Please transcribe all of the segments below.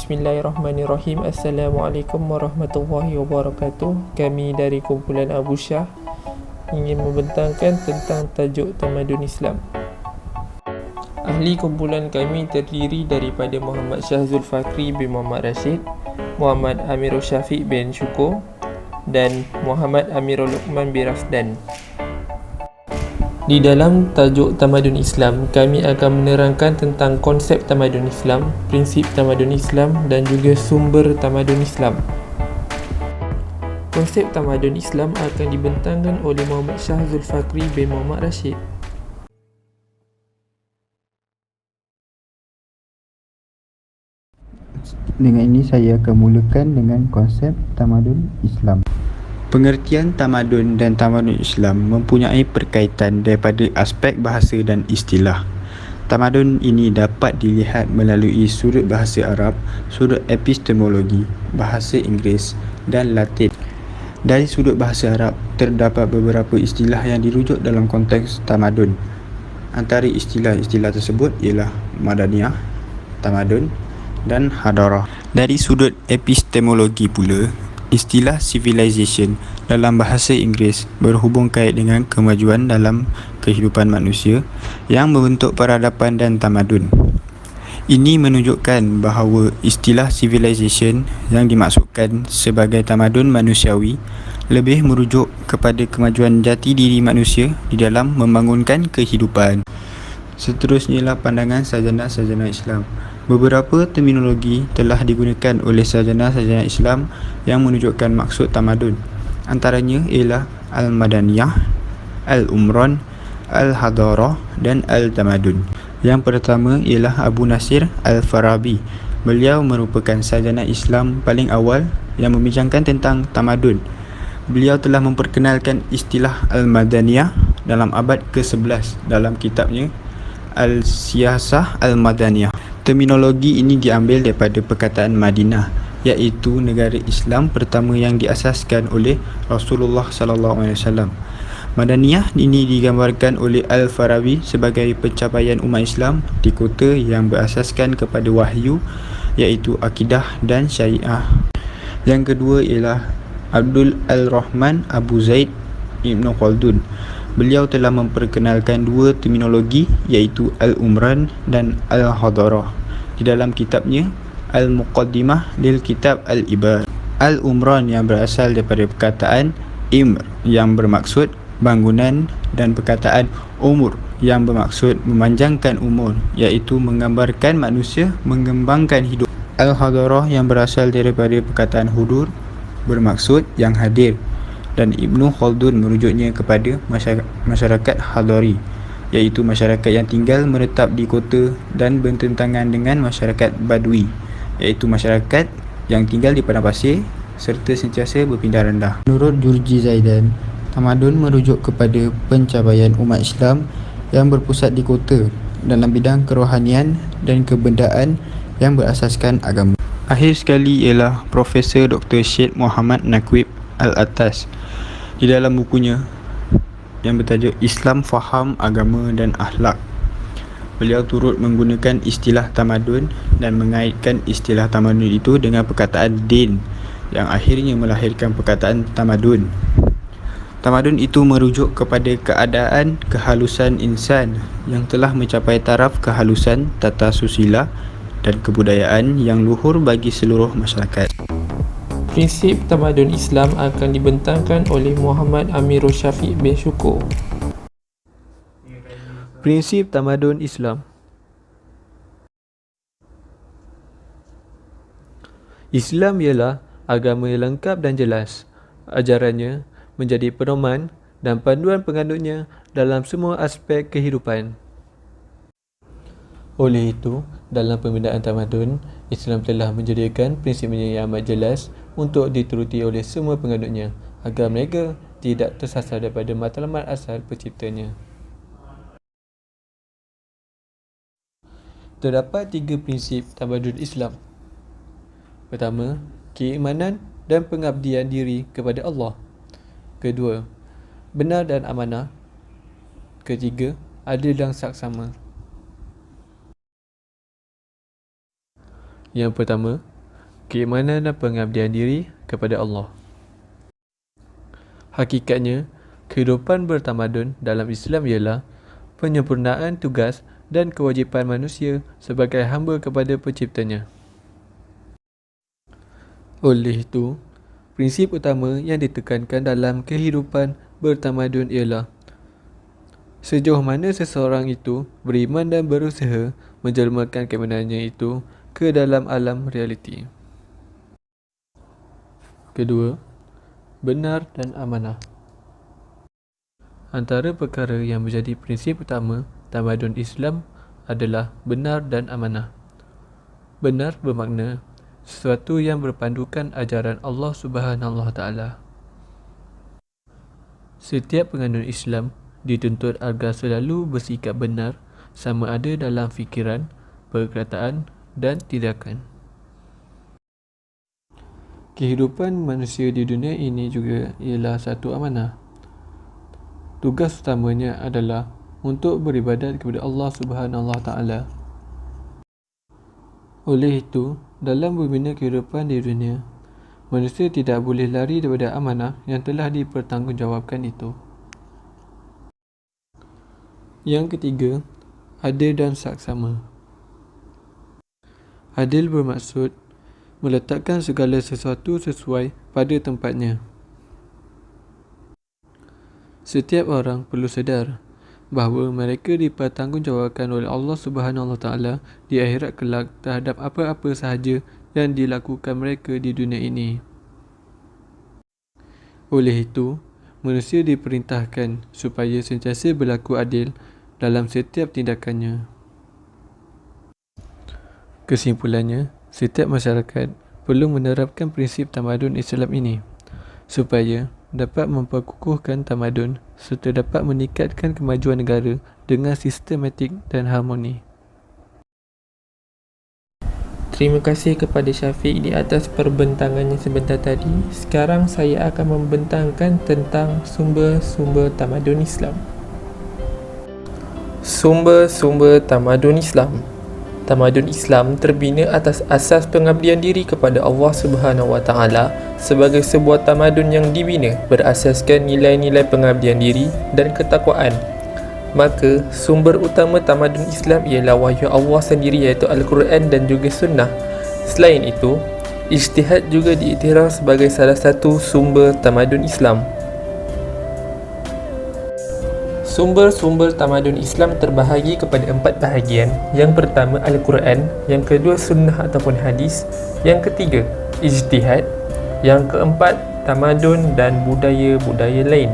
Bismillahirrahmanirrahim. Assalamualaikum warahmatullahi wabarakatuh. Kami dari kumpulan Abu Shah ingin membentangkan tentang tajuk tamadun Islam. Ahli kumpulan kami terdiri daripada Muhammad Shah Zulfakri bin Muhammad Rashid, Muhammad Amirul Syafiq bin Syukur dan Muhammad Amirul Luqman bin Rafdan. Di dalam tajuk tamadun Islam, kami akan menerangkan tentang konsep tamadun Islam, prinsip tamadun Islam dan juga sumber tamadun Islam. Konsep tamadun Islam akan dibentangkan oleh Muhammad Shah Zulfakri bin Muhammad Rashid. Dengan ini saya akan mulakan dengan konsep tamadun Islam. Pengertian tamadun dan tamadun Islam mempunyai perkaitan daripada aspek bahasa dan istilah. Tamadun ini dapat dilihat melalui sudut bahasa Arab, sudut epistemologi, bahasa Inggeris dan Latin. Dari sudut bahasa Arab, terdapat beberapa istilah yang dirujuk dalam konteks tamadun. Antara istilah-istilah tersebut ialah madaniyah, tamadun dan hadarah. Dari sudut epistemologi pula, istilah civilization dalam bahasa Inggeris berhubung kait dengan kemajuan dalam kehidupan manusia yang membentuk peradaban dan tamadun. Ini menunjukkan bahawa istilah civilization yang dimaksudkan sebagai tamadun manusiawi lebih merujuk kepada kemajuan jati diri manusia di dalam membangunkan kehidupan. Seterusnya ialah pandangan sarjana-sarjana Islam. Beberapa terminologi telah digunakan oleh sarjana-sarjana Islam yang menunjukkan maksud tamadun. Antaranya ialah Al-Madaniyah, Al-Umran, Al-Hadarah dan Al-Tamadun. Yang pertama ialah Abu Nasir Al-Farabi. Beliau merupakan sarjana Islam paling awal yang membincangkan tentang tamadun. Beliau telah memperkenalkan istilah Al-Madaniyah dalam abad ke-11 dalam kitabnya Al-Siyasah Al-Madaniyah. Terminologi ini diambil daripada perkataan Madinah, iaitu negara Islam pertama yang diasaskan oleh Rasulullah SAW. Madaniyah ini digambarkan oleh Al-Farabi sebagai pencapaian umat Islam di kota yang berasaskan kepada wahyu, iaitu akidah dan syariah. Yang kedua ialah Abdul Al-Rahman Abu Zaid Ibn Khaldun. Beliau telah memperkenalkan dua terminologi, iaitu Al-Umran dan Al-Hadarah di dalam kitabnya Al-Muqaddimah lil Kitab Al-Ibar. Al-Umran yang berasal daripada perkataan Imr yang bermaksud bangunan dan perkataan Umur yang bermaksud memanjangkan umur, iaitu menggambarkan manusia mengembangkan hidup. Al-Hadarah yang berasal daripada perkataan Hudur bermaksud yang hadir, dan Ibnu Khaldun merujuknya kepada masyarakat hadari, iaitu masyarakat yang tinggal menetap di kota dan bertentangan dengan masyarakat badui, iaitu masyarakat yang tinggal di padang pasir serta sentiasa berpindah rendah. Menurut Jurji Zaidan, tamadun merujuk kepada pencapaian umat Islam yang berpusat di kota dalam bidang kerohanian dan kebendaan yang berasaskan agama. Akhir sekali ialah Profesor Dr. Syed Muhammad Naqib Al-Attas di dalam bukunya yang bertajuk Islam Faham Agama dan Akhlak. Beliau turut menggunakan istilah tamadun dan mengaitkan istilah tamadun itu dengan perkataan din yang akhirnya melahirkan perkataan tamadun. Tamadun itu merujuk kepada keadaan kehalusan insan yang telah mencapai taraf kehalusan tata susila dan kebudayaan yang luhur bagi seluruh masyarakat. Prinsip tamadun Islam akan dibentangkan oleh Muhammad Amirul Syafiq bin Syukur. Prinsip tamadun Islam. Islam ialah agama yang lengkap dan jelas. Ajarannya menjadi pedoman dan panduan penganutnya dalam semua aspek kehidupan. Oleh itu, dalam pembinaan tamadun, Islam telah menjadikan prinsipnya yang amat jelas untuk dituruti oleh semua penganutnya agar mereka tidak tersasar daripada matlamat asal penciptanya. Terdapat 3 prinsip tamadun Islam. Pertama, keimanan dan pengabdian diri kepada Allah. Kedua, benar dan amanah. Ketiga, adil dan saksama. Yang pertama, keimanan dan pengabdian diri kepada Allah. Hakikatnya, kehidupan bertamadun dalam Islam ialah penyempurnaan tugas dan kewajipan manusia sebagai hamba kepada penciptanya. Oleh itu, prinsip utama yang ditekankan dalam kehidupan bertamadun ialah sejauh mana seseorang itu beriman dan berusaha menjelmakan keimanannya itu ke dalam alam realiti. Kedua, benar dan amanah. Antara perkara yang menjadi prinsip utama tamadun Islam adalah benar dan amanah. Benar bermakna sesuatu yang berpandukan ajaran Allah Subhanahu Wa Taala. Setiap penganut Islam dituntut agar selalu bersikap benar sama ada dalam fikiran, perkataan dan tindakan. Kehidupan manusia di dunia ini juga ialah satu amanah. Tugas utamanya adalah untuk beribadat kepada Allah Subhanahu Wa Taala. Oleh itu, dalam membina kehidupan di dunia, manusia tidak boleh lari daripada amanah yang telah dipertanggungjawabkan itu. Yang ketiga, adil dan saksama. Adil bermaksud meletakkan segala sesuatu sesuai pada tempatnya. Setiap orang perlu sedar bahawa mereka dipertanggungjawabkan oleh Allah Subhanahu Wa Taala di akhirat kelak terhadap apa-apa sahaja yang dilakukan mereka di dunia ini. Oleh itu, manusia diperintahkan supaya sentiasa berlaku adil dalam setiap tindakannya. Kesimpulannya, setiap masyarakat perlu menerapkan prinsip tamadun Islam ini supaya dapat memperkukuhkan tamadun serta dapat meningkatkan kemajuan negara dengan sistematik dan harmoni. Terima kasih kepada Syafiq di atas perbentangannya sebentar tadi. Sekarang saya akan membentangkan tentang sumber-sumber tamadun Islam. Sumber-sumber tamadun Islam. Tamadun Islam terbina atas asas pengabdian diri kepada Allah Subhanahu Wa Taala sebagai sebuah tamadun yang dibina berasaskan nilai-nilai pengabdian diri dan ketakwaan. Maka, sumber utama tamadun Islam ialah wahyu Allah sendiri iaitu Al-Quran dan juga Sunnah. Selain itu, ijtihad juga diiktiraf sebagai salah satu sumber tamadun Islam. Sumber-sumber tamadun Islam terbahagi kepada 4 bahagian. Yang pertama Al-Quran, yang kedua Sunnah ataupun hadis, yang ketiga ijtihad, yang keempat tamadun dan budaya-budaya lain.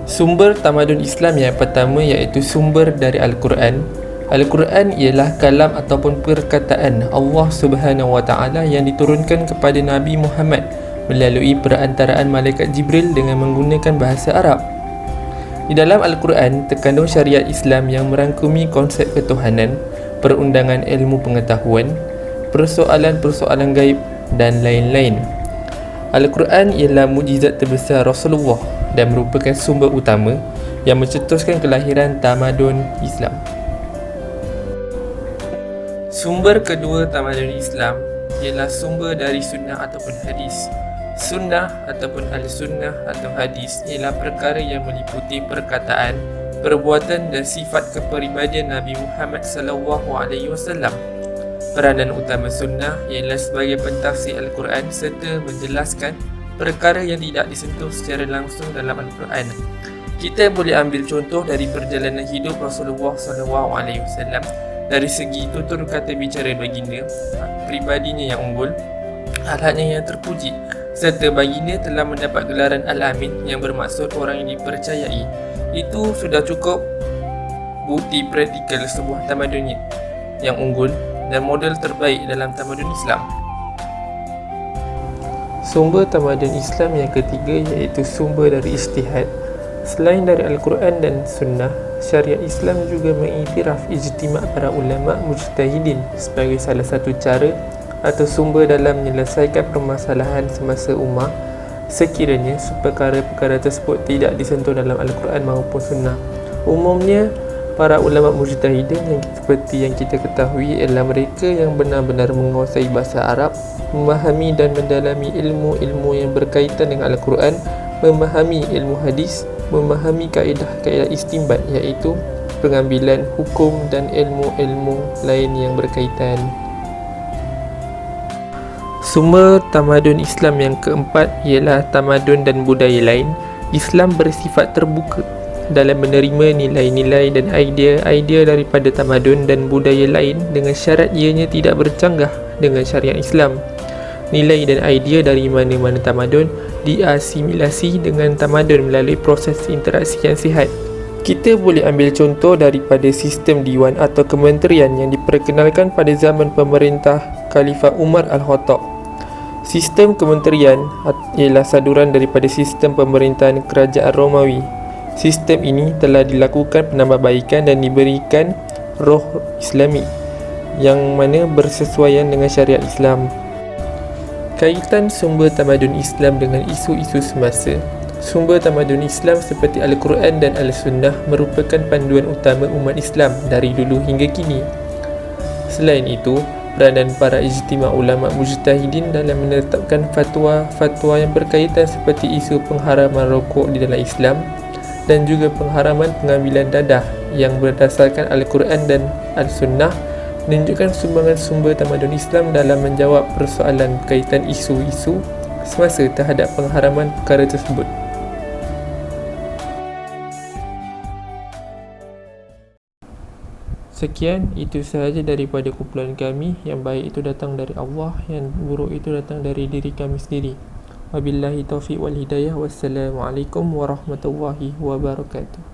Sumber tamadun Islam yang pertama iaitu sumber dari Al-Quran. Al-Quran ialah kalam ataupun perkataan Allah Subhanahu Wa Taala yang diturunkan kepada Nabi Muhammad melalui perantaraan malaikat Jibril dengan menggunakan bahasa Arab. Di dalam Al-Quran terkandung syariat Islam yang merangkumi konsep ketuhanan, perundangan ilmu pengetahuan, persoalan-persoalan gaib dan lain-lain. Al-Quran ialah mukjizat terbesar Rasulullah dan merupakan sumber utama yang mencetuskan kelahiran tamadun Islam. Sumber kedua tamadun Islam ialah sumber dari sunnah ataupun hadis. Sunnah ataupun al-sunnah atau hadis ialah perkara yang meliputi perkataan, perbuatan dan sifat kepribadian Nabi Muhammad SAW. Peranan utama sunnah ialah sebagai pentafsir Al-Quran serta menjelaskan perkara yang tidak disentuh secara langsung dalam Al-Quran. Kita boleh ambil contoh dari perjalanan hidup Rasulullah SAW. Dari segi tutur kata bicara baginda, pribadinya yang unggul, akhlaknya yang terpuji, serta baginda telah mendapat gelaran Al-Amin yang bermaksud orang yang dipercayai. Itu sudah cukup bukti praktikal sebuah tamadun yang unggul dan model terbaik dalam tamadun Islam. Sumber tamadun Islam yang ketiga iaitu sumber dari ijtihad. Selain dari Al-Quran dan Sunnah, syariat Islam juga mengiktiraf ijtima' para ulama' mujtahidin sebagai salah satu cara atau sumber dalam menyelesaikan permasalahan semasa ummah sekiranya perkara-perkara tersebut tidak disentuh dalam Al-Quran maupun Sunnah. Umumnya, Para ulama mujtahidin yang seperti yang kita ketahui adalah mereka yang benar-benar menguasai bahasa Arab, memahami dan mendalami ilmu-ilmu yang berkaitan dengan Al-Quran, memahami ilmu hadis, memahami kaedah-kaedah istinbat iaitu pengambilan hukum dan ilmu-ilmu lain yang berkaitan. Sumber tamadun Islam yang keempat ialah tamadun dan budaya lain. Islam bersifat terbuka dalam menerima nilai-nilai dan idea-idea daripada tamadun dan budaya lain dengan syarat ianya tidak bercanggah dengan syariat Islam. Nilai dan idea dari mana-mana tamadun diasimilasi dengan tamadun melalui proses interaksi yang sihat. Kita boleh ambil contoh daripada sistem diwan atau kementerian yang diperkenalkan pada zaman pemerintah Khalifah Umar Al-Khattab. Sistem kementerian ialah saduran daripada sistem pemerintahan kerajaan Romawi. Sistem ini telah dilakukan penambahbaikan dan diberikan roh Islami yang mana bersesuaian dengan syariat Islam. Kaitan sumber tamadun Islam dengan isu-isu semasa. Sumber tamadun Islam seperti Al-Quran dan Al-Sunnah merupakan panduan utama umat Islam dari dulu hingga kini. Selain itu, peranan para ijtima' ulama mujtahidin dalam menetapkan fatwa-fatwa yang berkaitan seperti isu pengharaman rokok di dalam Islam dan juga pengharaman pengambilan dadah yang berdasarkan Al-Quran dan Al-Sunnah menunjukkan sumbangan sumber tamadun Islam dalam menjawab persoalan berkaitan isu-isu semasa terhadap pengharaman perkara tersebut. Sekian, itu sahaja daripada kumpulan kami. Yang baik itu datang dari Allah, yang buruk itu datang dari diri kami sendiri. Wabillahi taufiq wal hidayah. Wassalamualaikum warahmatullahi wabarakatuh.